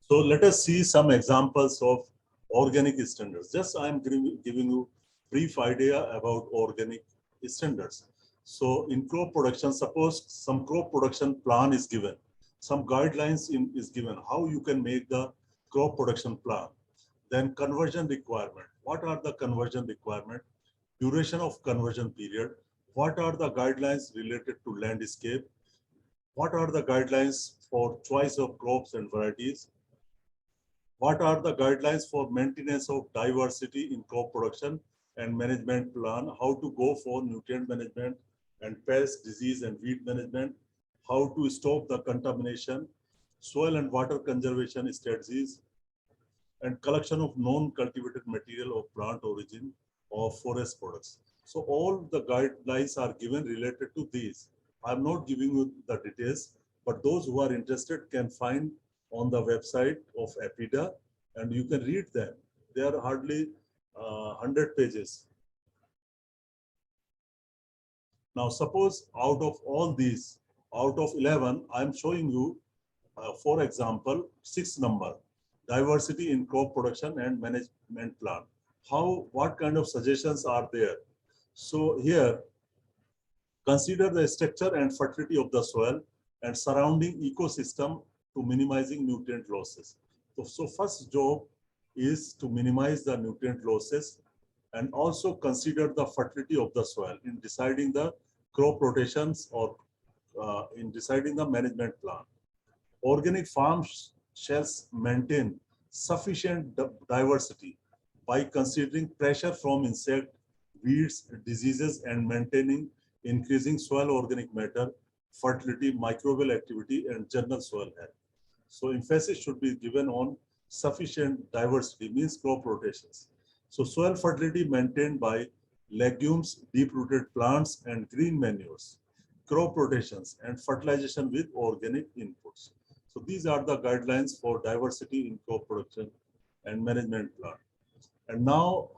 So let us see some examples of organic standards. Just I am giving you brief idea about organic standards. So in crop production, suppose some crop production plan is given, some guidelines is given how you can make the crop production plan. Then conversion requirement. What are the conversion requirement? Duration of conversion period. What are the guidelines related to landscape? What are the guidelines for choice of crops and varieties? What are the guidelines for maintenance of diversity in crop production and management plan? How to go for nutrient management and pest, disease and weed management? How to stop the contamination, soil and water conservation strategies, and collection of non-cultivated material of plant origin of forest products. So all the guidelines are given related to these. I'm not giving you the details, but those who are interested can find on the website of APIDA and you can read them. They are hardly 100 pages. Now suppose out of all these, out of 11, I'm showing you, for example, 6 number, diversity in crop production and management plan. What kind of suggestions are there? So here, consider the structure and fertility of the soil and surrounding ecosystem to minimizing nutrient losses. So first job is to minimize the nutrient losses and also consider the fertility of the soil in deciding the crop rotations or in deciding the management plan. Organic farms shall maintain sufficient diversity by considering pressure from insect, weeds, diseases, and maintaining increasing soil organic matter, fertility, microbial activity, and general soil health. So emphasis should be given on sufficient diversity, means crop rotations. So soil fertility maintained by legumes, deep-rooted plants, and green manures, crop rotations, and fertilization with organic inputs. So these are the guidelines for diversity in crop production and management plan. And now,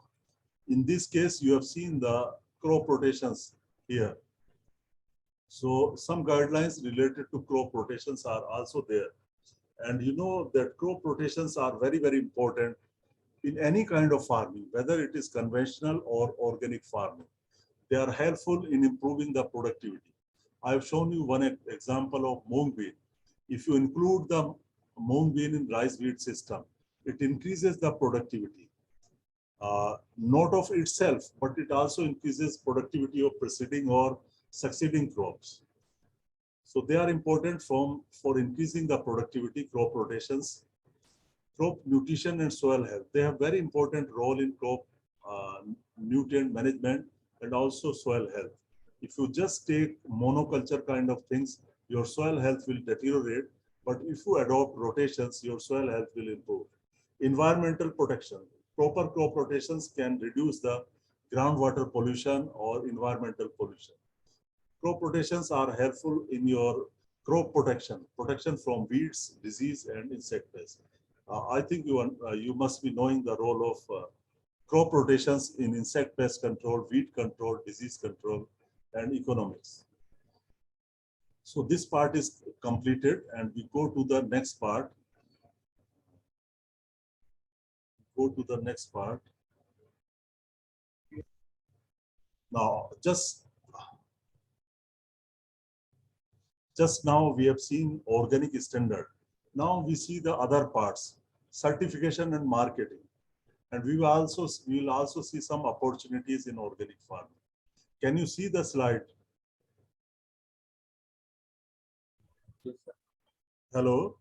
in this case, you have seen the crop rotations here. So some guidelines related to crop rotations are also there. And you know that crop rotations are very, very important in any kind of farming, whether it is conventional or organic farming. They are helpful in improving the productivity. I've shown you one example of mung bean. If you include the mung bean in rice wheat system, it increases the productivity. Not of itself, but it also increases productivity of preceding or succeeding crops. So they are important for increasing the productivity, crop rotations, crop nutrition and soil health. They have very important role in crop nutrient management and also soil health. If you just take monoculture kind of things, your soil health will deteriorate. But if you adopt rotations, your soil health will improve. Environmental protection. Proper crop rotations can reduce the groundwater pollution or environmental pollution. Crop rotations are helpful in your crop protection from weeds, disease, and insect pests. I think you must be knowing the role of crop rotations in insect pest control, weed control, disease control, and economics. So this part is completed, and we go to the next part. Now, just now we have seen organic standard. Now we see the other parts, certification and marketing. And we will also see some opportunities in organic farming. Can you see the slide? Yes, sir. Hello?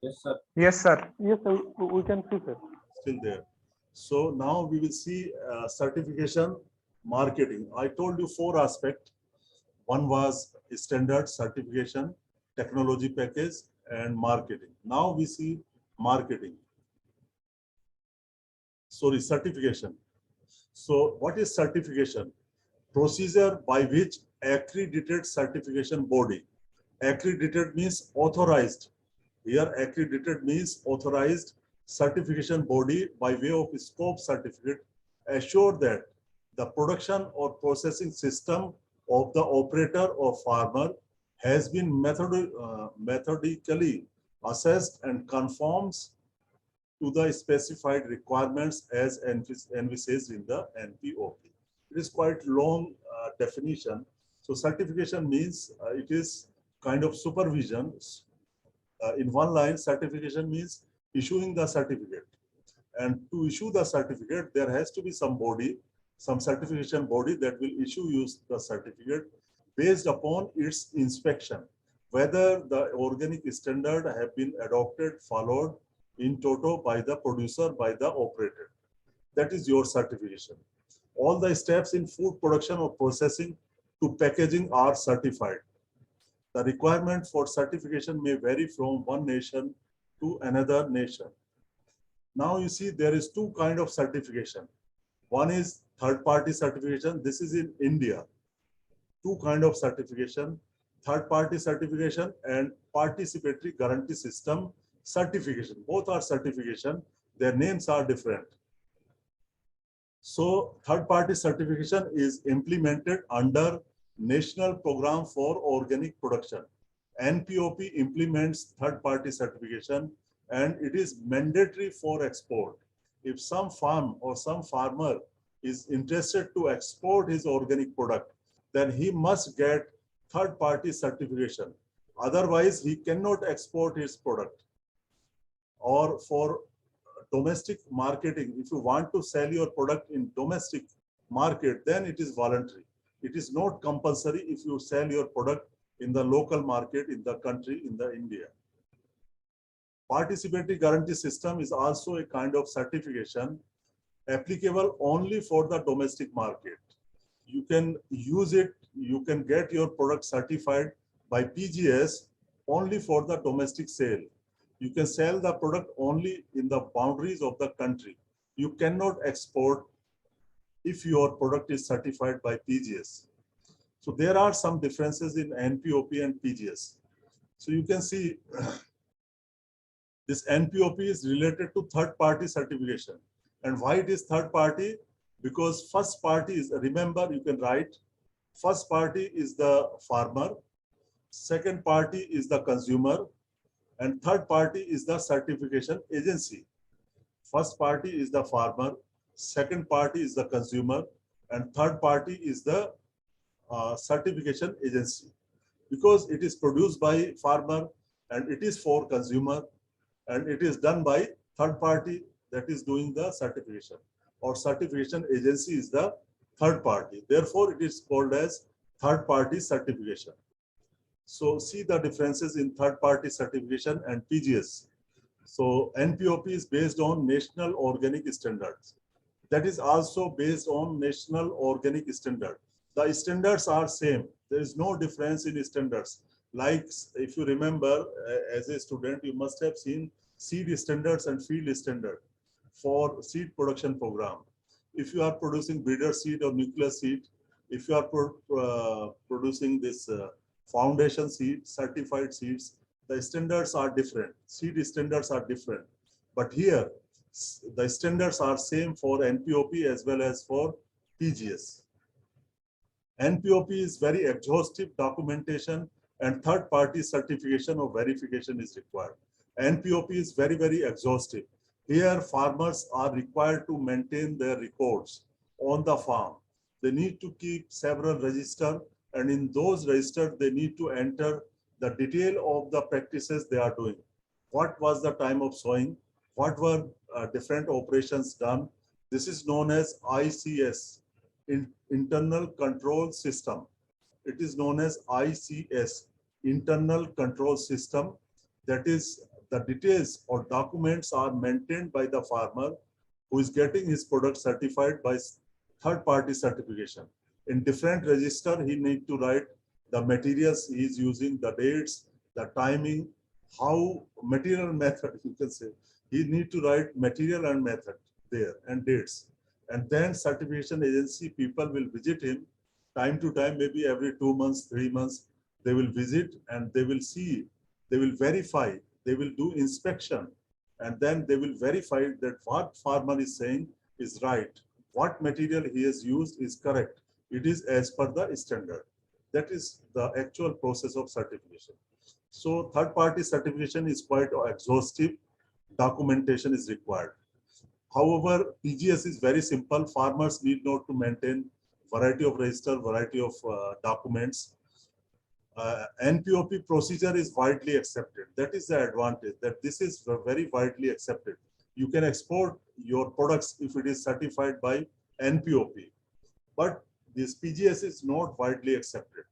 Yes, sir. Yes, sir. Yes, sir, we can see, sir. Still there. So now we will see certification, marketing. I told you 4 aspects. One was standard, certification, technology package, and marketing. Now we see marketing. Sorry, certification. So what is certification? Procedure by which accredited certification body. Accredited means authorized. Here accredited means authorized certification body by way of scope certificate assure that the production or processing system of the operator or farmer has been methodically assessed and conforms to the specified requirements as envisaged in the NPOP. It is quite long definition. So certification means it is kind of supervision. In one line, certification means issuing the certificate. And to issue the certificate, there has to be some body, some certification body that will issue you the certificate based upon its inspection, whether the organic standard have been adopted, followed in toto by the producer, by the operator. That is your certification. All the steps in food production or processing to packaging are certified. The requirement for certification may vary from one nation to another nation. Now you see there is two kinds of certification. One is third-party certification. This is in India. Two kinds of certification, third-party certification and participatory guarantee system certification. Both are certification. Their names are different. So third-party certification is implemented under National Program for Organic Production. NPOP implements third-party certification and it is mandatory for export. If some farm or some farmer is interested to export his organic product, then he must get third-party certification. Otherwise, he cannot export his product. Or for domestic marketing, if you want to sell your product in domestic market, then it is voluntary. It is not compulsory if you sell your product in the local market, in the country, in the India. Participatory guarantee system is also a kind of certification applicable only for the domestic market. You can use it, you can get your product certified by PGS only for the domestic sale. You can sell the product only in the boundaries of the country. You cannot export if your product is certified by PGS. So there are some differences in NPOP and PGS. So you can see this NPOP is related to third-party certification. And why it is third party? Because first party is, remember, you can write, first party is the farmer, second party is the consumer, and third party is the certification agency. First party is the farmer, second party is the consumer, and third party is the certification agency. Because it is produced by farmer and it is for consumer and it is done by third party that is doing the certification, or certification agency is the third party. Therefore, it is called as third party certification. So see the differences in third party certification and PGS. So NPOP is based on National Organic Standards. That is also based on National Organic Standard. The standards are same. There is no difference in standards. Like if you remember, as a student, you must have seen seed standards and field standard for seed production program. If you are producing breeder seed or nuclear seed, if you are producing this foundation seed, certified seeds, the standards are different. Seed standards are different. But here, the standards are same for NPOP as well as for PGS. NPOP is very exhaustive documentation and third-party certification or verification is required. NPOP is very, very exhaustive. Here, farmers are required to maintain their records on the farm. They need to keep several registers, and in those registers, they need to enter the detail of the practices they are doing. What was the time of sowing? What were different operations done? This is known as ICS, Internal Control System. It is known as ICS, Internal Control System. That is, the details or documents are maintained by the farmer who is getting his product certified by third-party certification. In different register, he need to write the materials he is using, the dates, the timing, how material method, you can say. He need to write material and method there and dates. And then certification agency people will visit him time to time, maybe every 2 months, 3 months. They will visit and they will see, they will verify, they will do inspection, and then they will verify that what farmer is saying is right. What material he has used is correct. It is as per the standard. That is the actual process of certification. So third-party certification is quite exhaustive. Documentation is required. However, PGS is very simple. Farmers need not to maintain variety of register, variety of documents. NPOP procedure is widely accepted. That is the advantage, that this is very widely accepted. You can export your products if it is certified by NPOP, but this PGS is not widely accepted.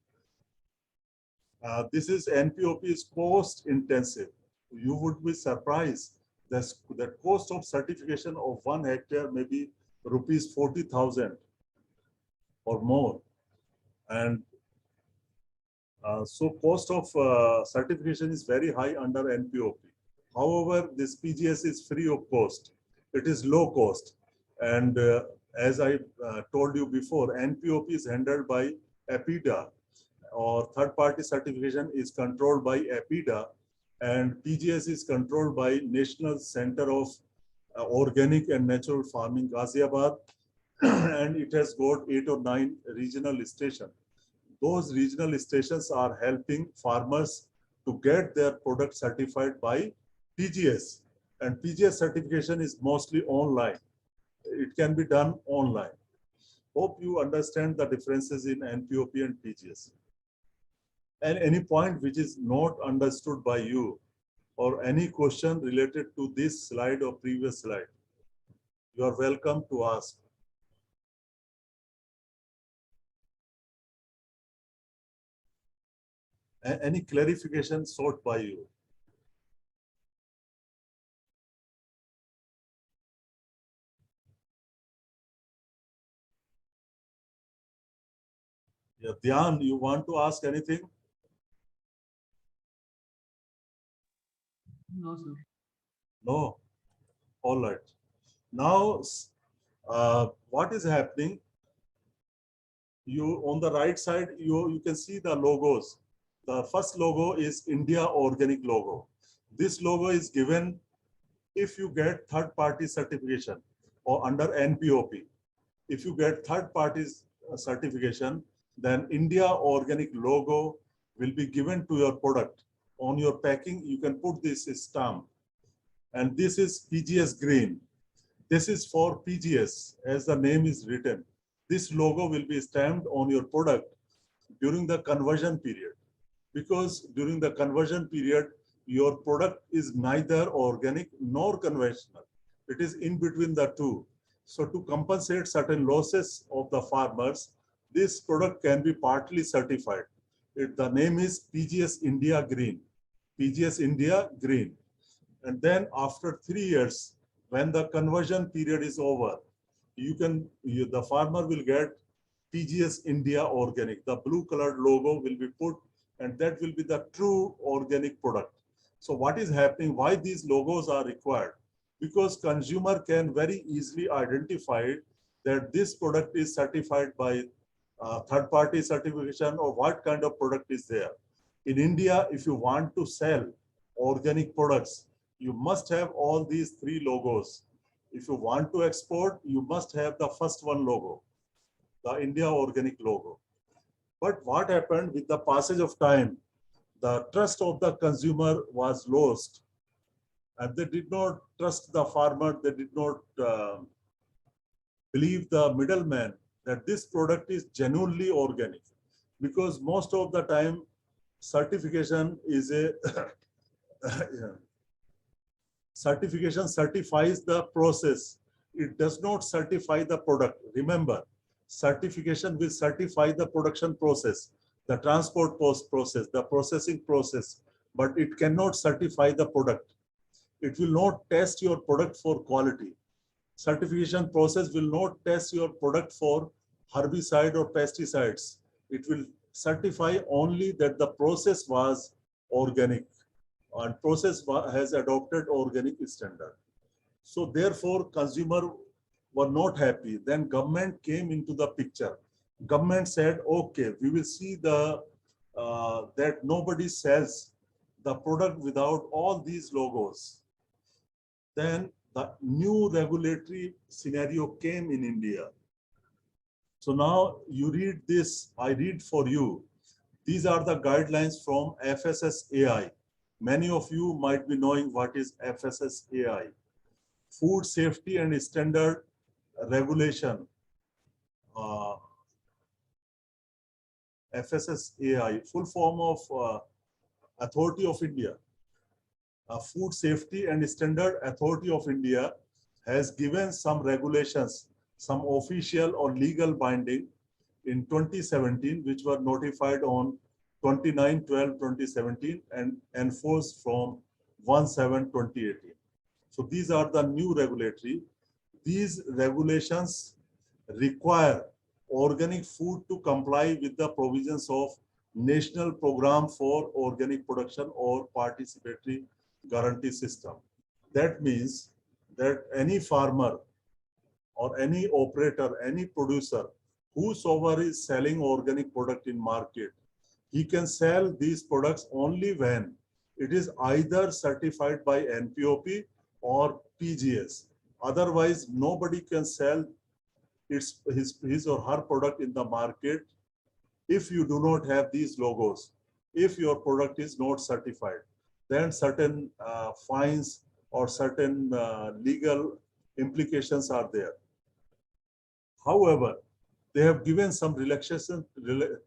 This is NPOP is cost intensive. You would be surprised that the cost of certification of 1 hectare may be rupees 40,000 or more. And so cost of certification is very high under NPOP. However, this PGS is free of cost. It is low cost. And as I told you before, NPOP is handled by APIDA, or third-party certification is controlled by APIDA, and PGS is controlled by National Center of Organic and Natural Farming, Ghaziabad, and it has got 8 or 9 regional stations. Those regional stations are helping farmers to get their product certified by PGS. And PGS certification is mostly online. It can be done online. Hope you understand the differences in NPOP and PGS. And any point which is not understood by you, or any question related to this slide or previous slide, you are welcome to ask. Any clarification sought by you? Yeah, Dhyan, you want to ask anything? No, sir. No? All right. Now, what is happening? You on the right side, you can see the logos. The first logo is India Organic logo. This logo is given if you get third-party certification or under NPOP. If you get third-party certification, then India Organic logo will be given to your product. On your packing, you can put this stamp. And this is PGS green. This is for PGS, as the name is written. This logo will be stamped on your product during the conversion period. Because during the conversion period, your product is neither organic nor conventional. It is in between the two. So to compensate certain losses of the farmers, this product can be partly certified. The name is PGS India Green. PGS India Green. And then after 3 years, when the conversion period is over, the farmer will get PGS India Organic. The blue colored logo will be put, and that will be the true organic product. So what is happening? Why these logos are required? Because consumer can very easily identify that this product is certified by third-party certification, or what kind of product is there. In India, if you want to sell organic products, you must have all these 3 logos. If you want to export, you must have the first one logo, the India Organic logo. But what happened with the passage of time? The trust of the consumer was lost, and they did not trust the farmer. They did not believe the middleman that this product is genuinely organic, because most of the time certification is a certification certifies the process. It does not certify the product. Remember, certification will certify the production process, the transport process, the processing process, but it cannot certify the product. It will not test your product for quality. Certification process will not test your product for herbicide or pesticides. It will certify only that the process was organic, and process has adopted organic standard. So therefore, consumer were not happy. Then government came into the picture. Government said, okay, we will see that nobody sells the product without all these logos. Then the new regulatory scenario came in India. So now you read this, I read for you. These are the guidelines from FSSAI. Many of you might be knowing what is FSSAI. Food Safety and Standard Regulation. FSSAI, full form of Authority of India. Food Safety and Standard Authority of India has given some regulations, some official or legal binding in 2017, which were notified on 29/12/2017 and enforced from 1/7/2018. So these are the new regulatory. These regulations require organic food to comply with the provisions of National Program for Organic Production or Participatory Guarantee System. That means that any farmer or any operator, any producer, whosoever is selling organic product in market, he can sell these products only when it is either certified by NPOP or PGS. Otherwise, nobody can sell his or her product in the market if you do not have these logos. If your product is not certified, then certain fines or certain legal implications are there. However, they have given some relaxation to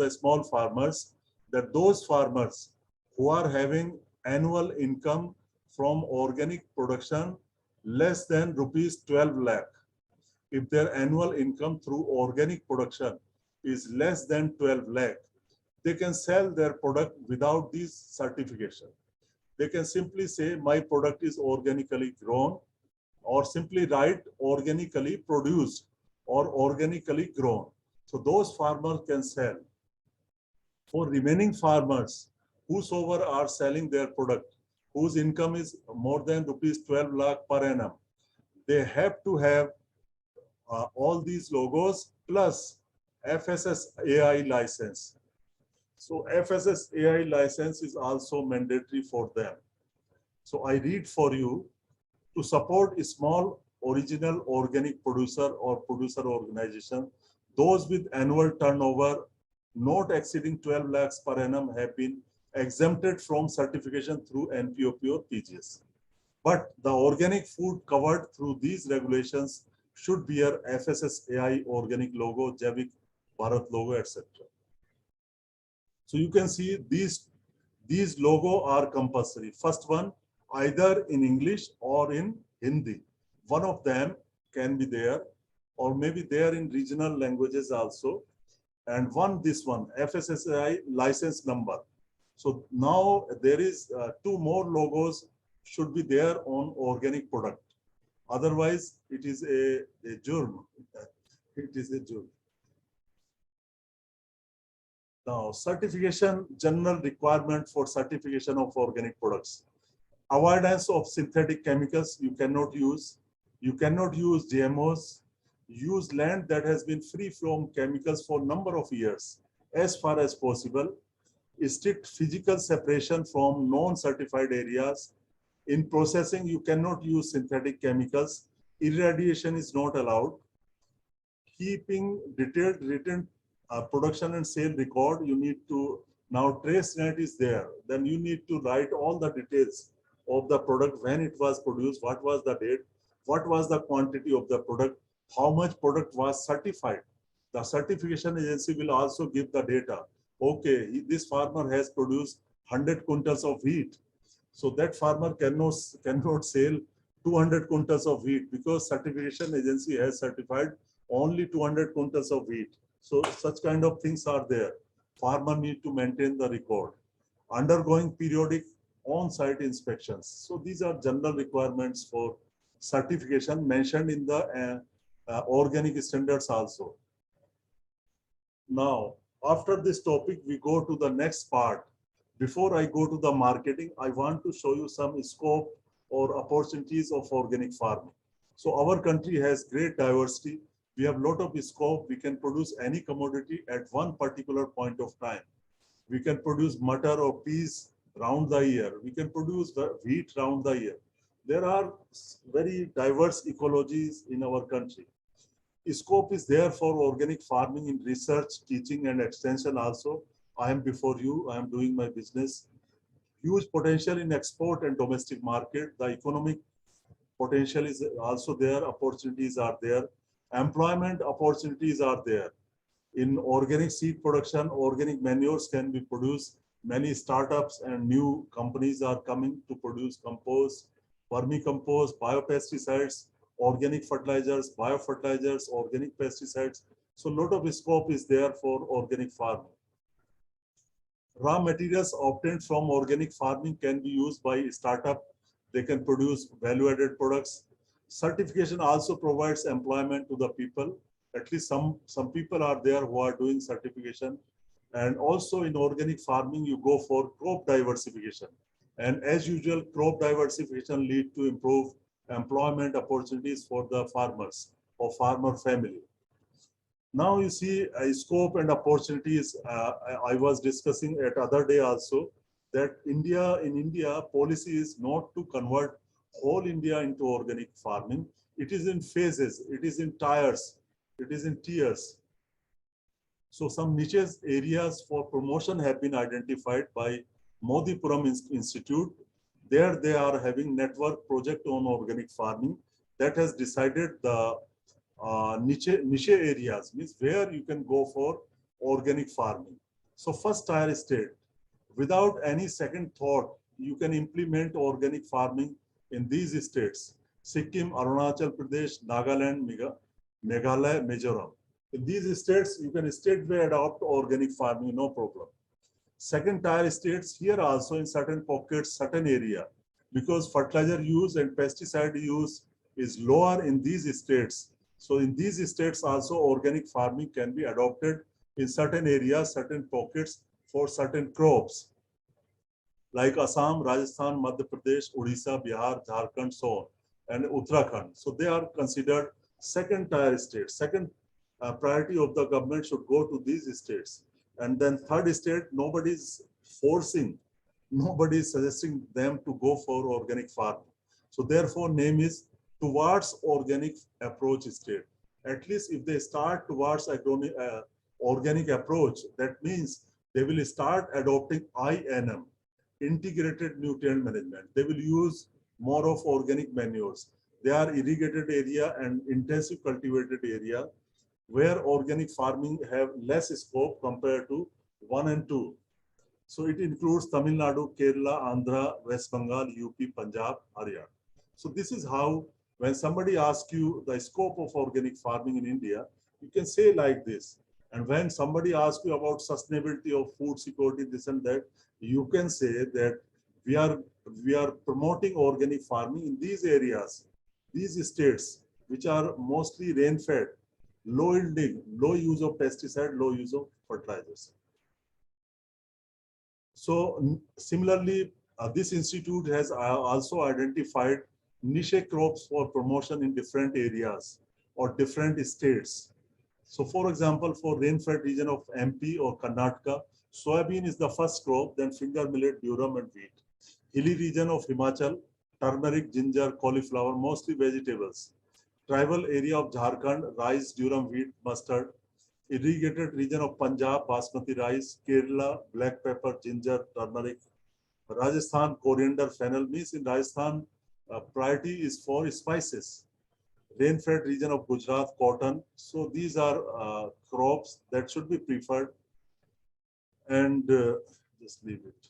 the small farmers, that those farmers who are having annual income from organic production less than rupees 12 lakh. If their annual income through organic production is less than 12 lakh, they can sell their product without this certification. They can simply say, my product is organically grown, or simply write organically produced or organically grown. So those farmers can sell. For remaining farmers, whosoever are selling their product, whose income is more than rupees 12 lakh per annum, they have to have all these logos plus FSSAI license. So FSSAI license is also mandatory for them. So I read for you: to support a small original organic producer or producer organization, those with annual turnover not exceeding 12 lakhs per annum have been exempted from certification through NPOP or PGS. But the organic food covered through these regulations should bear FSSAI organic logo, Javik Bharat logo, etc. So you can see these logo are compulsory. First one, either in English or in Hindi. One of them can be there, or maybe there in regional languages also. And this one, FSSAI license number. So now there is 2 more logos should be there on organic product. Otherwise, it is a jurm. It is a jurm. Now, certification, general requirement for certification of organic products. Avoidance of synthetic chemicals you cannot use. You cannot use GMOs. Use land that has been free from chemicals for a number of years as far as possible. Strict physical separation from non-certified areas. In processing, you cannot use synthetic chemicals. Irradiation is not allowed. Keeping detailed written production and sale record, you need to, now trace net is there. Then you need to write all the details of the product, when it was produced, what was the date, what was the quantity of the product, how much product was certified. The certification agency will also give the data. Okay, this farmer has produced 100 quintals of wheat. So that farmer cannot sell 200 quintals of wheat because certification agency has certified only 200 quintals of wheat. So such kind of things are there. Farmer need to maintain the record. Undergoing periodic on-site inspections. So these are general requirements for certification mentioned in the organic standards also. Now, after this topic, we go to the next part. Before I go to the marketing, I want to show you some scope or opportunities of organic farming. So our country has great diversity. We have a lot of scope. We can produce any commodity at one particular point of time. We can produce mutton or peas round the year. We can produce the wheat round the year. There are very diverse ecologies in our country. Scope is there for organic farming in research, teaching, and extension also. I am before you, I am doing my business. Huge potential in export and domestic market. The economic potential is also there, opportunities are there. Employment opportunities are there. In organic seed production, organic manures can be produced. Many startups and new companies are coming to produce compost, vermicompost, biopesticides, organic fertilizers, biofertilizers, organic pesticides. So a lot of scope is there for organic farming. Raw materials obtained from organic farming can be used by startup. They can produce value-added products. Certification also provides employment to the people. At least some people are there who are doing certification. And also in organic farming, you go for crop diversification. And as usual, crop diversification lead to improve employment opportunities for the farmers or farmer family. Now you see a scope and opportunities. I was discussing at other day also that in India, policy is not to convert whole India into organic farming. It is in phases, it is in tiers, it is in tiers. So some niches areas for promotion have been identified by Modipuram Institute. There they are having network project on organic farming that has decided the niche areas, means where you can go for organic farming. So first tier state, without any second thought, you can implement organic farming in these states: Sikkim, Arunachal Pradesh, Nagaland, Meghalaya, Mizoram. In these states, you can straightway adopt organic farming, no problem. Second tier states, here also in certain pockets, certain area, because fertilizer use and pesticide use is lower in these states. So in these states also organic farming can be adopted in certain areas, certain pockets for certain crops like Assam, Rajasthan, Madhya Pradesh, Odisha, Bihar, Jharkhand, so on, and Uttarakhand. So they are considered second tier states. Second priority of the government should go to these states. And then third state, nobody is forcing, nobody is suggesting them to go for organic farming. So therefore name is towards organic approach state. At least if they start towards organic approach, that means they will start adopting INM, integrated nutrient management. They will use more of organic manures. They are irrigated area and intensive cultivated area where organic farming have less scope compared to 1 and 2. So it includes Tamil Nadu, Kerala, Andhra, West Bengal, UP, Punjab, Haryana. So this is how, when somebody asks you the scope of organic farming in India, you can say like this. And when somebody asks you about sustainability of food security, this and that, you can say that we are promoting organic farming in these areas, these states, which are mostly rain-fed, low yielding, low use of pesticide, low use of fertilizers. So similarly, this institute has also identified niche crops for promotion in different areas or different states. So for example, for rain-fed region of MP or Karnataka, soybean is the first crop, then finger millet, durum, and wheat. Hilly region of Himachal, turmeric, ginger, cauliflower, mostly vegetables. Tribal area of Jharkhand, rice, durum, wheat, mustard. Irrigated region of Punjab, basmati rice. Kerala, black pepper, ginger, turmeric. Rajasthan, coriander, fennel. Means in Rajasthan, priority is for spices. Rain-fed region of Gujarat, cotton. So these are crops that should be preferred, and just leave it.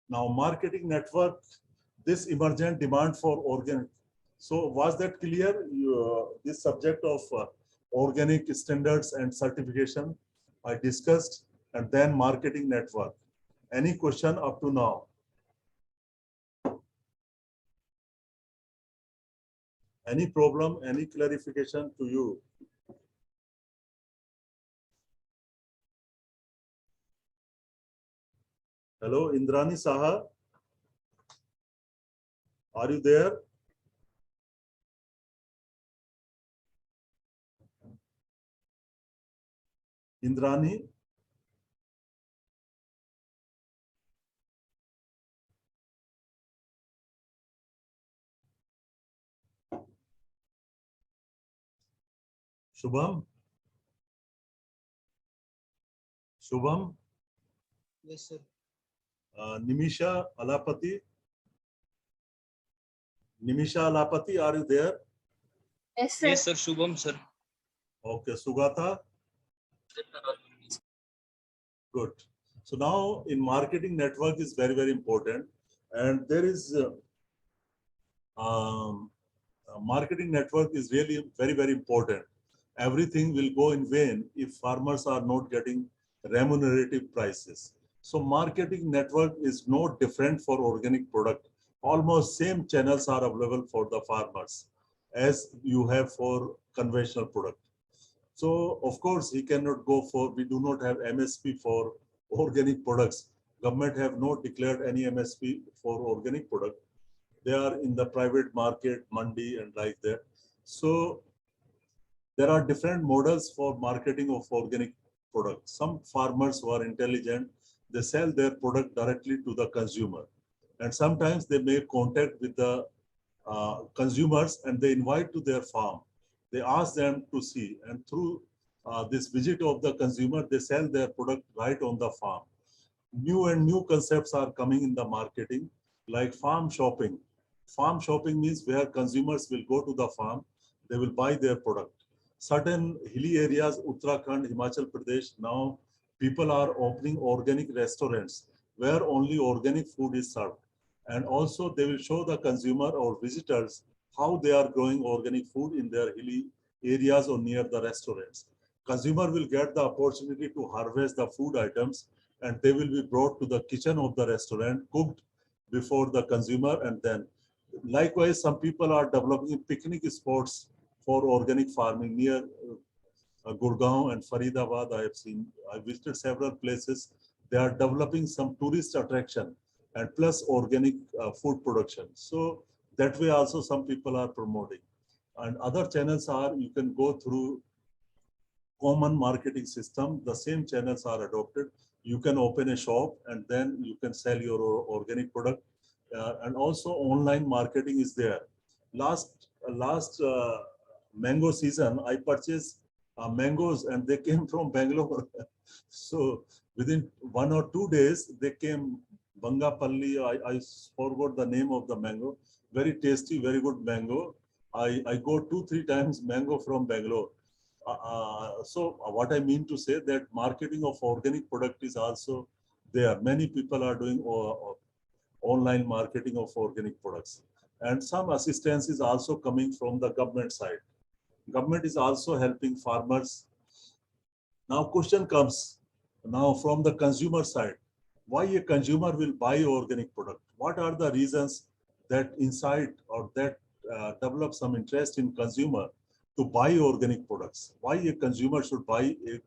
Now, marketing network, this emergent demand for organic. So was that clear? This subject of organic standards and certification I discussed, and then marketing network. Any question up to now? Any problem, any clarification to you? Hello, Indrani Saha. Are you there? Indrani? Shubham? Shubham? Yes, sir. Nimisha Alapati? Nimisha Alapati, are you there? Yes, sir. Yes, sir. Shubham, sir. Okay, Sugata? Good. So now in marketing network is very, very important. And there is marketing network is really very, very important. Everything will go in vain if farmers are not getting remunerative prices. So marketing network is no different for organic product. Almost same channels are available for the farmers as you have for conventional product. So of course he cannot go for, we do not have MSP for organic products. Government have not declared any MSP for organic product. They are in the private market, mandi and like that. So there are different models for marketing of organic products. Some farmers who are intelligent, they sell their product directly to the consumer. And sometimes they make contact with the consumers and they invite to their farm. They ask them to see, and through this visit of the consumer, they sell their product right on the farm. New and new concepts are coming in the marketing, like farm shopping. Farm shopping means where consumers will go to the farm, they will buy their product. Certain hilly areas, Uttarakhand, Himachal Pradesh, now people are opening organic restaurants where only organic food is served. And also they will show the consumer or visitors how they are growing organic food in their hilly areas or near the restaurants. Consumer will get the opportunity to harvest the food items and they will be brought to the kitchen of the restaurant, cooked before the consumer. And then likewise, some people are developing picnic spots for organic farming near Gurgaon and Faridabad. I visited several places. They are developing some tourist attraction and plus organic food production. So that way also some people are promoting. And other channels are, you can go through common marketing system. The same channels are adopted. You can open a shop and then you can sell your organic product. And also online marketing is there. Last mango season, I purchased mangoes and they came from Bangalore. So within 1 or 2 days, they came Bangapalli. I forgot the name of the mango. Very tasty, very good mango. I go 2-3 times mango from Bangalore. So what I mean to say that marketing of organic product is also there. Many people are doing online marketing of organic products. And some assistance is also coming from the government side. Government is also helping farmers. Now question comes now from the consumer side. Why a consumer will buy organic product? What are the reasons that incite or that develop some interest in consumer to buy organic products? Why a consumer should buy a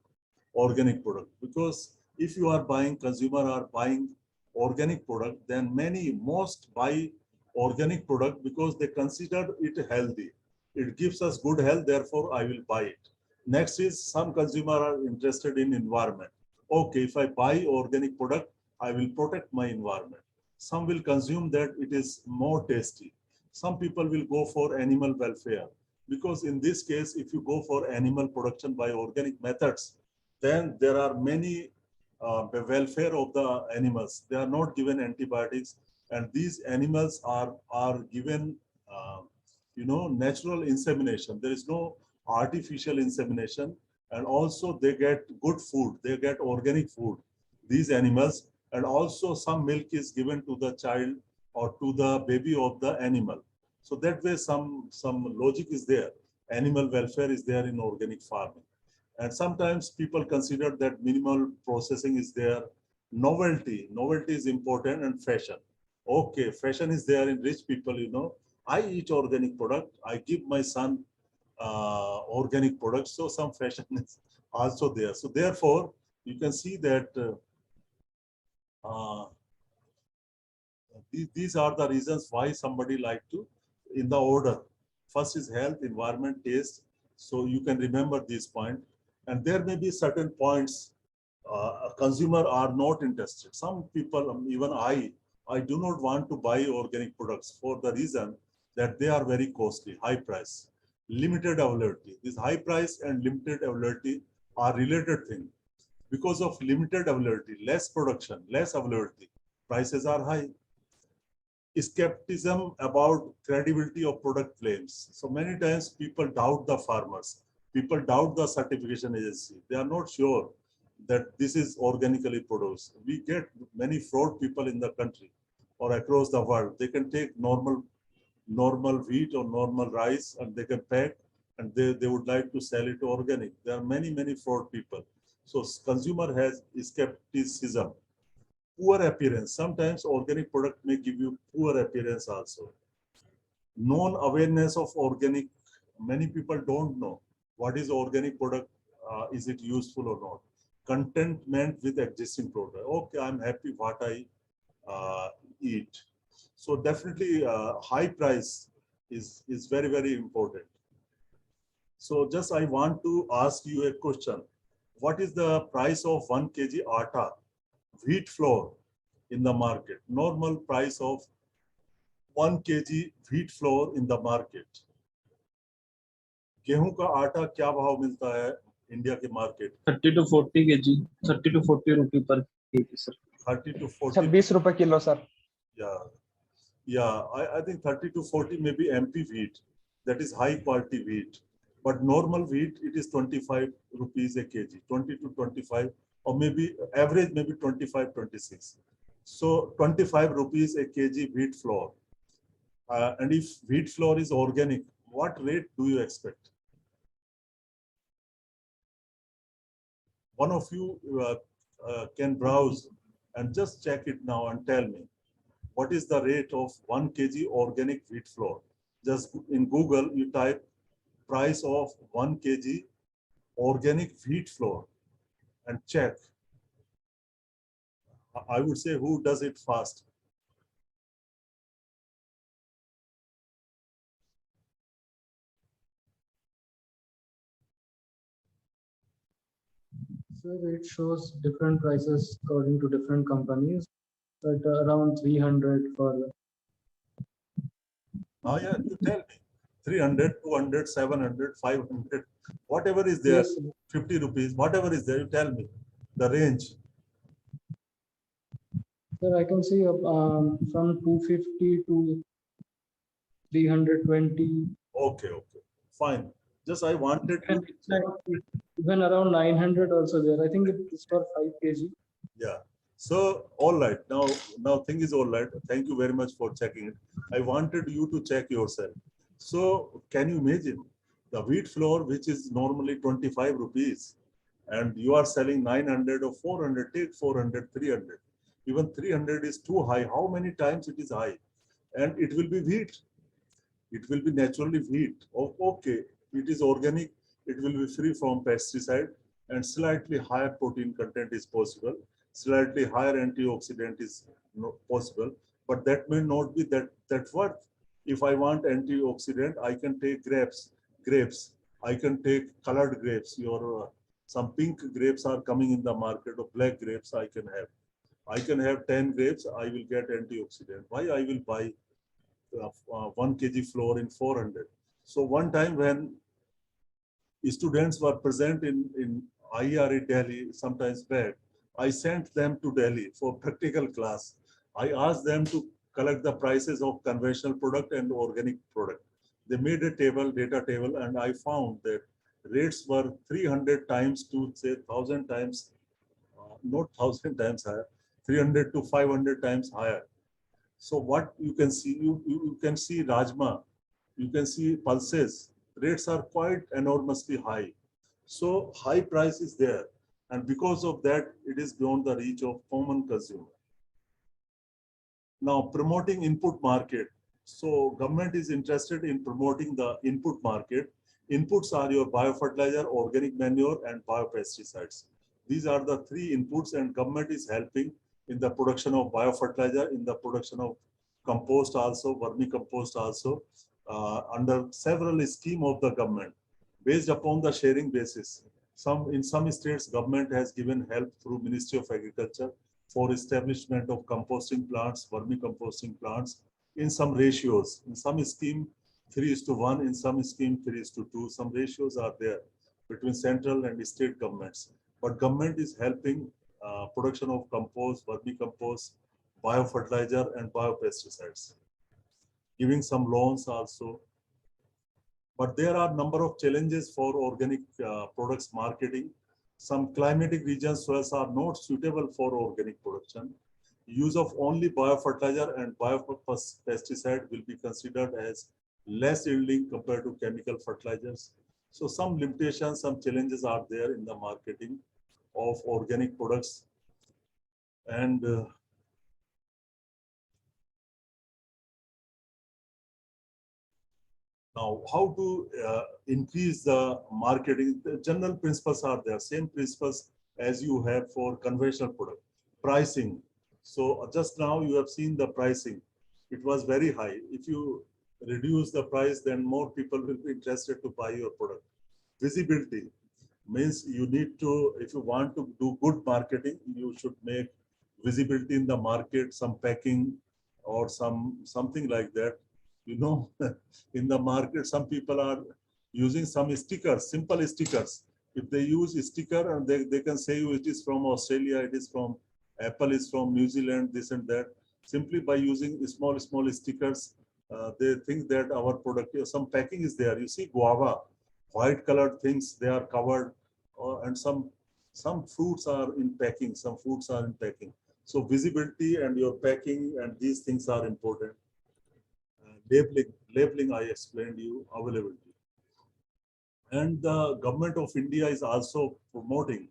organic product? Because if you are buying, consumer are buying organic product, then most buy organic product because they consider it healthy. It gives us good health, therefore I will buy it. Next is some consumer are interested in environment. Okay, if I buy organic product, I will protect my environment. Some will consume that it is more tasty. Some people will go for animal welfare, because in this case, if you go for animal production by organic methods, then there are many welfare of the animals. They are not given antibiotics, and these animals are given natural insemination. There is no artificial insemination, and also they get good food. They get organic food, these animals, and also some milk is given to the child or to the baby of the animal. So that way some logic is there. Animal welfare is there in organic farming. And sometimes people consider that minimal processing is there. Novelty is important, and fashion. Okay, fashion is there in rich people, I eat organic product. I give my son organic products. So some fashion is also there. So therefore, you can see that these are the reasons why somebody like to, in the order. First is health, environment, taste. So you can remember this point. And there may be certain points a consumer are not interested. Some people, even I do not want to buy organic products for the reason that they are very costly, high price. limited availability. This high price and limited availability are related things. Because of limited availability, less production, less availability, prices are high. Skepticism about credibility of product claims. So many times people doubt the farmers. People doubt the certification agency. They are not sure that this is organically produced. We get many fraud people in the country or across the world. They can take normal wheat or normal rice and they can pack and they would like to sell it organic. There are many fraud people. So consumer has skepticism. Poor appearance. Sometimes organic product may give you poor appearance also. Non-awareness of organic. Many people don't know what is organic product. Is it useful or not? Contentment with existing product. Okay, I'm happy what I eat. So definitely high price is very important. So just I want to ask you a question. What is the price of 1 kg atta, wheat flour in the market? Normal price of 1 kg wheat flour in the market. गेहूं का आटा क्या भाव मिलता है India के market? 30 to 40 kg, 30 to 40 rupee per kg, sir. 30 to 40. 26 रुपए kilo sir. Yeah. I think 30 to 40 may be MP wheat. That is high quality wheat. But normal wheat, it is 25 rupees a kg, 20 to 25, or maybe average maybe 25, 26. So 25 rupees a kg wheat flour. And if wheat flour is organic, what rate do you expect? One of you can browse and just check it now and tell me what is the rate of 1 kg organic wheat flour. Just in Google, you type price of 1 kg organic wheat flour and check. I would say who does it fast. Sir, it shows different prices according to different companies, but around 300 for. Oh yeah, you tell me. 300, 200, 700, 500, whatever is there, Yes, sir. 50 rupees, whatever is there, you tell me the range. Sir, I can see from 250 to 320. Okay, fine. Just I wanted And to it's like even around 900 also there. I think it's for 5 kg. Yeah. So, all right. Now thing is all right. Thank you very much for checking it. I wanted you to check yourself. So, can you imagine the wheat flour, which is normally 25 rupees, and you are selling 900 or 400, take 400, 300. Even 300 is too high. How many times it is high? And it will be wheat. It will be naturally wheat. Okay, it is organic. It will be free from pesticide and slightly higher protein content is possible. Slightly higher antioxidant is possible, but that may not be that worth. If I want antioxidant, I can take grapes. I can take colored grapes. Some pink grapes are coming in the market, or black grapes I can have. I can have 10 grapes. I will get antioxidant. Why I will buy 1 kg flour in 400? So one time when students were present in IRE Delhi sometimes back, I sent them to Delhi for practical class. I asked them to collect the prices of conventional product and organic product. They made a data table, and I found that rates were 300 times to say 1,000 times, not 1,000 times higher, 300 to 500 times higher. So what you can see, you can see Rajma, you can see pulses, rates are quite enormously high. So high price is there. And because of that, it is beyond the reach of common consumer. Now promoting input market. So government is interested in promoting the input market. Inputs are your biofertilizer, organic manure, and biopesticides. These are the three inputs, and government is helping in the production of biofertilizer, in the production of compost also, vermicompost also, under several scheme of the government, based upon the sharing basis. In some states, government has given help through Ministry of Agriculture for establishment of composting plants, vermicomposting plants, in some ratios. In some scheme, 3:1 in some scheme, 3:2. Some ratios are there between central and state governments. But government is helping production of compost, vermicompost, biofertilizer, and biopesticides, giving some loans also. But there are number of challenges for organic products marketing. Some climatic regions soils are not suitable for organic production. Use of only biofertilizer and biopesticide will be considered as less yielding compared to chemical fertilizers. So some limitations, some challenges are there in the marketing of organic products. And now, how to increase the marketing? The general principles are there, same principles as you have for conventional product. Pricing. So just now you have seen the pricing. It was very high. If you reduce the price, then more people will be interested to buy your product. Visibility means you need to, if you want to do good marketing, you should make visibility in the market, some packing or something like that. You know, in the market, some people are using some stickers, simple stickers. If they use a sticker and they can say you it is from Australia, it is from Apple, is from New Zealand, this and that. Simply by using small stickers, they think that our product, some packing is there. You see guava, white colored things, they are covered, and some fruits are in packing, some fruits are in packing. So visibility and your packing and these things are important. Labeling I explained you, availability. And the government of India is also promoting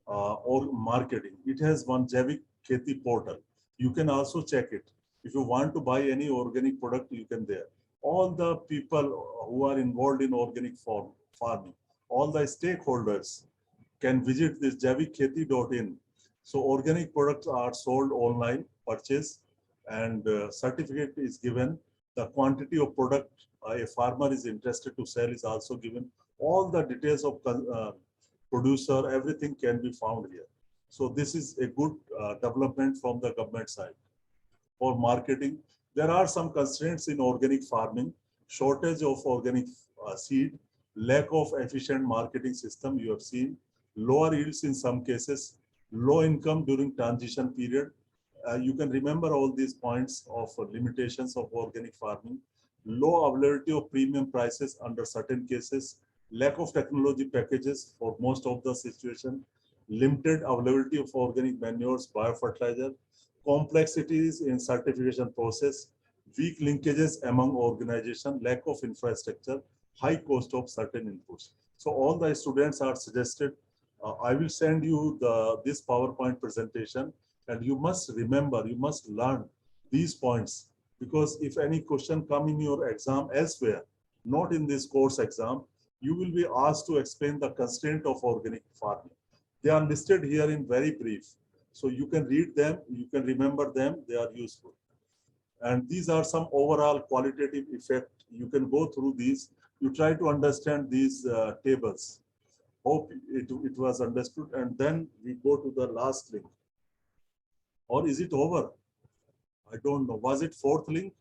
or marketing. It has one Javik Kheti portal. You can also check it. If you want to buy any organic product, you can there. All the people who are involved in organic farming, all the stakeholders can visit this javikkheti.in. So organic products are sold online, purchase, and certificate is given. The quantity of product a farmer is interested to sell is also given. All the details of producer, everything can be found here. So this is a good development from the government side. For marketing, there are some constraints in organic farming, shortage of organic seed, lack of efficient marketing system, you have seen, lower yields in some cases, low income during transition period. You can remember all these points of limitations of organic farming, low availability of premium prices under certain cases, lack of technology packages for most of the situation, limited availability of organic manures, biofertilizer, complexities in certification process, weak linkages among organization, lack of infrastructure, high cost of certain inputs. So all the students are suggested, I will send you this PowerPoint presentation, and you must remember, you must learn these points, because if any question come in your exam elsewhere, not in this course exam, you will be asked to explain the constraint of organic farming. They are listed here in very brief. So you can read them, you can remember them, they are useful. And these are some overall qualitative effect. You can go through these. You try to understand these tables. Hope it was understood. And then we go to the last link. Or is it over? I don't know. Was it fourth link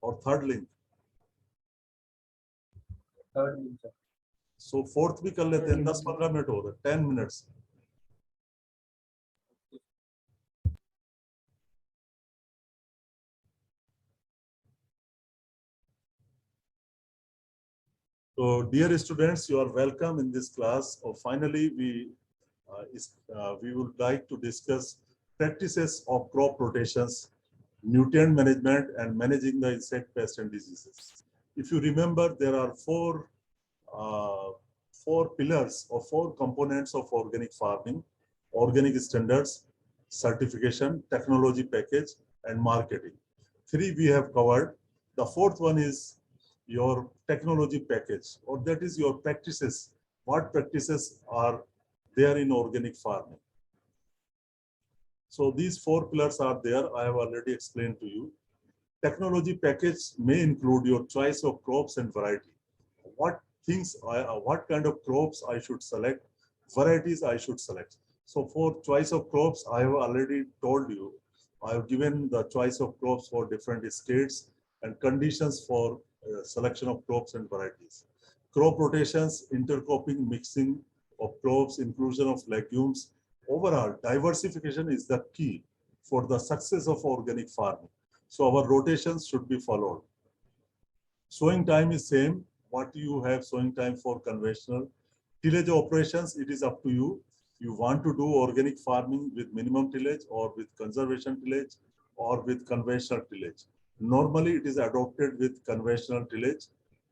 or third link? Third link, sir. So fourth भी कर लेते हैं, 10-15 minute हो रहे, 10 minutes. So dear students, you are welcome in this class. Finally, we would like to discuss practices of crop rotations, nutrient management, and managing the insect pests and diseases. If you remember, there are four pillars or four components of organic farming: organic standards, certification, technology package, and marketing. Three we have covered. The fourth one is your technology package, or that is your practices. What practices are there in organic farming? So these four pillars are there. I have already explained to you. Technology package may include your choice of crops and variety. What kind of crops I should select, varieties I should select. So for choice of crops, I have already told you, I have given the choice of crops for different states. and conditions for selection of crops and varieties. Crop rotations, intercropping, mixing of crops, inclusion of legumes. Overall, diversification is the key for the success of organic farming. So our rotations should be followed. Sowing time is same. What you have sowing time for conventional. Tillage operations, it is up to you. You want to do organic farming with minimum tillage or with conservation tillage or with conventional tillage. Normally, it is adopted with conventional tillage.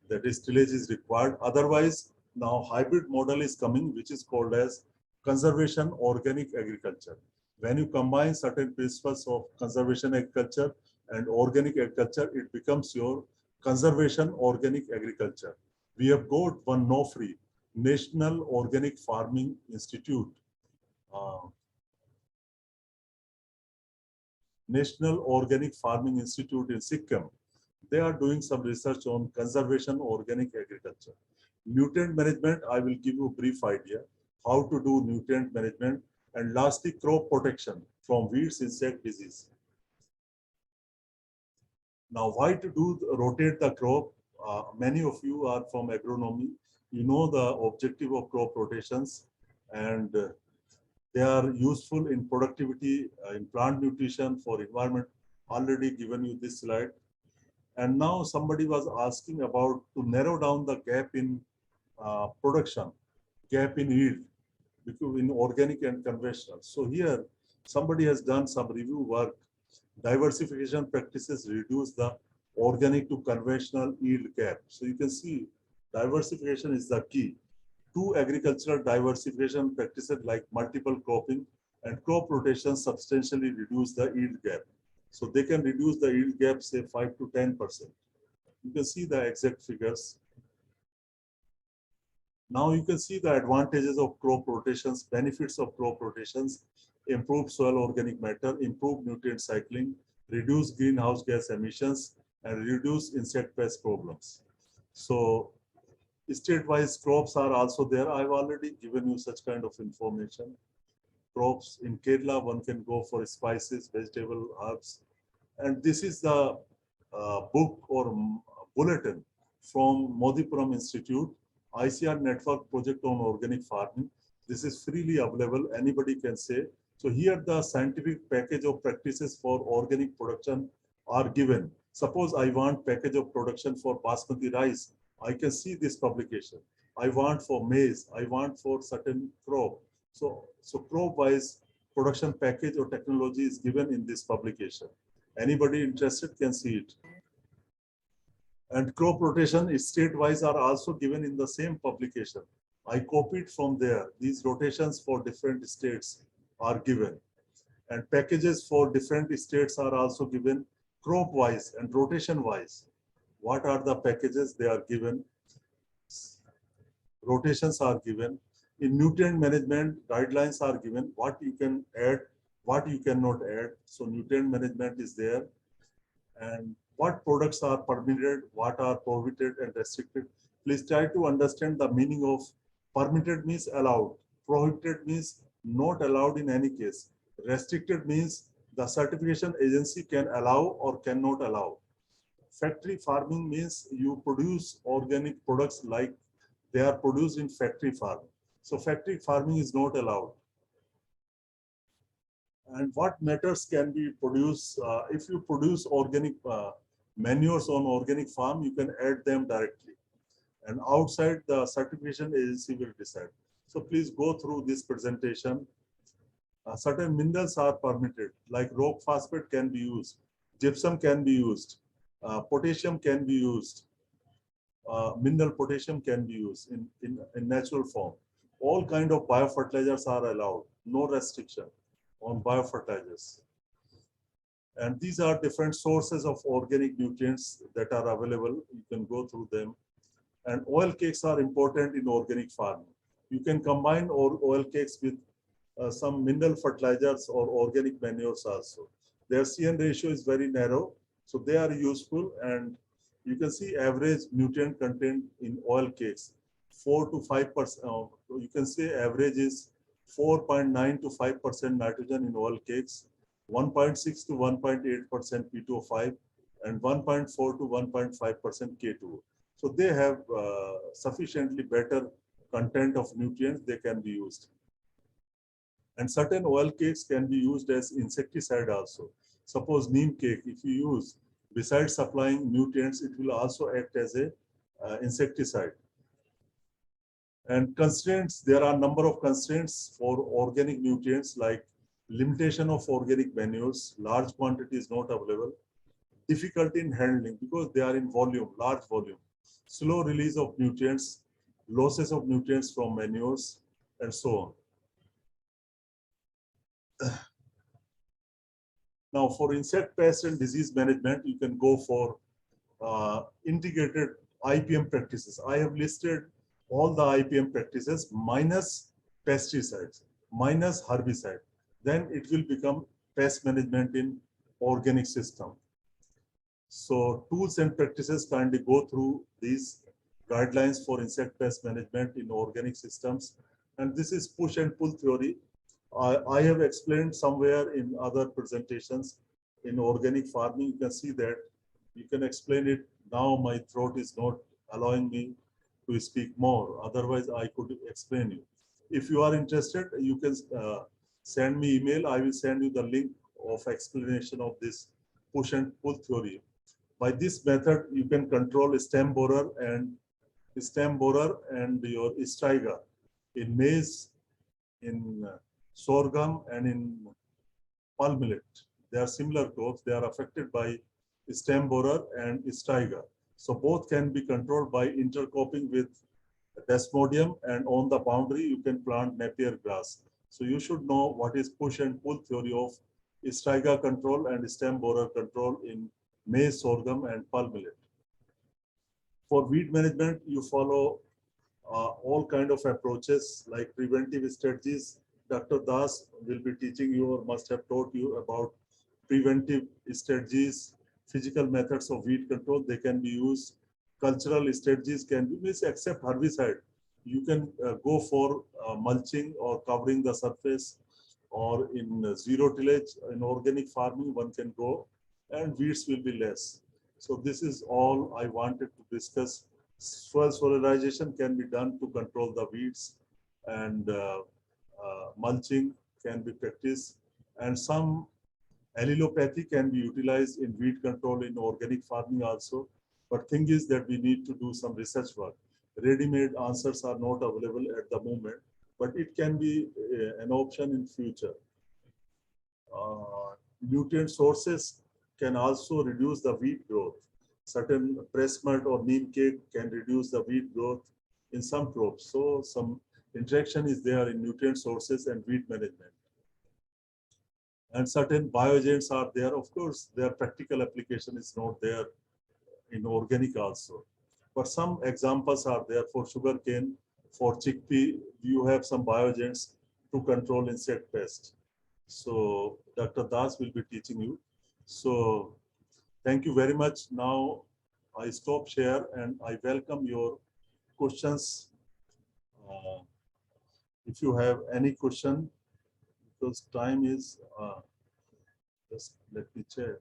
That is, tillage is required. Otherwise, now hybrid model is coming, which is called as conservation organic agriculture. When you combine certain principles of conservation agriculture and organic agriculture, it becomes your conservation organic agriculture. We have got one no-free, National Organic Farming Institute. National Organic Farming Institute in Sikkim. They are doing some research on conservation organic agriculture. Nutrient management, I will give you a brief idea how to do nutrient management, and lastly, crop protection from weeds, insect disease. Now, why to do rotate the crop? Many of you are from agronomy. You know the objective of crop rotations, and they are useful in productivity, in plant nutrition, for environment. Already given you this slide. And now somebody was asking about to narrow down the gap in production, gap in yield between organic and conventional. So here somebody has done some review work. Diversification practices reduce the organic to conventional yield gap. So you can see diversification is the key. Two agricultural diversification practices like multiple cropping and crop rotation substantially reduce the yield gap. So they can reduce the yield gap, say 5 to 10%. You can see the exact figures. Now you can see the advantages of crop rotations, benefits of crop rotations, improved soil organic matter, improved nutrient cycling, reduce greenhouse gas emissions, and reduce insect pest problems. So state-wise crops are also there. I've already given you such kind of information. Crops in Kerala, one can go for spices, vegetable, herbs. And this is the book or bulletin from Modipuram Institute, ICR Network Project on Organic Farming. This is freely available, anybody can say. So here the scientific package of practices for organic production are given. Suppose I want package of production for basmati rice, I can see this publication. I want for maize, I want for certain crop. So crop wise production package or technology is given in this publication. Anybody interested can see it. And crop rotation state-wise are also given in the same publication. I copied from there. These rotations for different states are given. And packages for different states are also given crop-wise and rotation-wise. What are the packages? They are given. Rotations are given. In nutrient management, guidelines are given. What you can add, what you cannot add. So nutrient management is there. And what products are permitted, what are prohibited and restricted. Please try to understand the meaning of permitted means allowed. Prohibited means not allowed in any case. Restricted means the certification agency can allow or cannot allow. Factory farming means you produce organic products like they are produced in factory farming. So factory farming is not allowed. And what matters can be produced, if you produce organic manures on organic farm, you can add them directly. And outside, the certification agency will decide. So please go through this presentation. Certain minerals are permitted, like rock phosphate can be used, gypsum can be used, potassium can be used, mineral potassium can be used in natural form. All kind of biofertilizers are allowed, no restriction on biofertilizers. And these are different sources of organic nutrients that are available. You can go through them. And oil cakes are important in organic farming. You can combine oil cakes with some mineral fertilizers or organic manures also. Their CN ratio is very narrow, so they are useful. And you can see average nutrient content in oil cakes, 4 to 5%. You can say average is 4.9 to 5% nitrogen in oil cakes, 1.6 to 1.8% P2O5, and 1.4 to 1.5% K2O. So they have sufficiently better content of nutrients, they can be used. And certain oil cakes can be used as insecticide also. Suppose neem cake, if you use, besides supplying nutrients, it will also act as a insecticide. And constraints, there are a number of constraints for organic nutrients like limitation of organic manures, large quantity is not available, difficulty in handling because they are in volume, large volume, slow release of nutrients, losses of nutrients from manures, and so on. Now, for insect pest and disease management, you can go for integrated IPM practices. I have listed all the IPM practices minus pesticides, minus herbicide. Then it will become pest management in organic system. So tools and practices kindly go through these guidelines for insect pest management in organic systems. And this is push and pull theory. I have explained somewhere in other presentations in organic farming. You can see that you can explain it. Now my throat is not allowing me to speak more. Otherwise, I could explain you. If you are interested, you can send me email. I will send you the link of explanation of this push and pull theory. By this method, you can control stem borer and your striga in maize, in sorghum, and in pulse millet. They are similar crops. They are affected by stem borer and striga. So both can be controlled by intercropping with desmodium, and on the boundary you can plant Napier grass. So you should know what is push and pull theory of striga control and stem borer control in maize, sorghum, and pulse millet. For weed management, you follow all kind of approaches like preventive strategies. Dr. Das will be teaching you or must have taught you about preventive strategies, physical methods of weed control. They can be used. Cultural strategies can be used except herbicide. You can go for mulching or covering the surface, or in zero tillage in organic farming one can go, and weeds will be less. So this is all I wanted to discuss. Soil solarization can be done to control the weeds, and mulching can be practiced, and some allelopathy can be utilized in weed control in organic farming also. But thing is that we need to do some research work. Ready-made answers are not available at the moment, but it can be an option in future. Nutrient sources can also reduce the weed growth. Certain press mud or neem cake can reduce the weed growth in some crops. So some interaction is there in nutrient sources and weed management. And certain bioagents are there. Of course, their practical application is not there in organic also. But some examples are there for sugarcane, for chickpea. You have some bioagents to control insect pest. So Dr. Das will be teaching you. So thank you very much. Now I stop share and I welcome your questions. If you have any question, because time is, just let me check.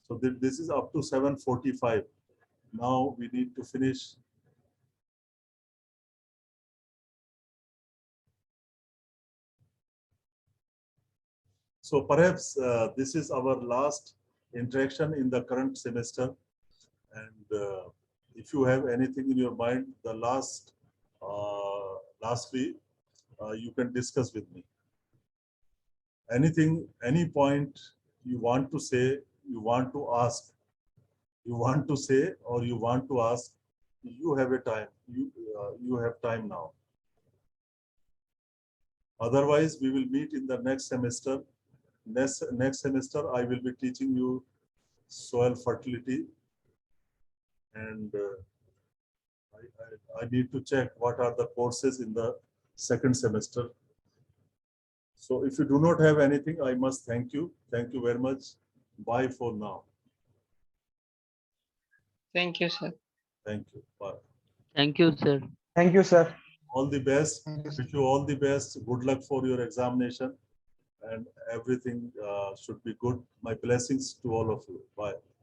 So this is up to 7:45. Now we need to finish. So perhaps this is our last interaction in the current semester. And if you have anything in your mind, the lastly, you can discuss with me. Anything, any point you want to say, you want to ask, you want to say, or you want to ask, you have a time. You have time now. Otherwise, we will meet in the next semester. Next semester, I will be teaching you soil fertility, and I need to check what are the courses in the second semester. So if you do not have anything, I must thank you. Thank you very much. Bye for now. Thank you, sir. Thank you. Bye. Thank you, sir. Thank you, sir. All the best. Thank you, sir. Wish you all the best. Good luck for your examination. and everything should be good. My blessings to all of you. Bye.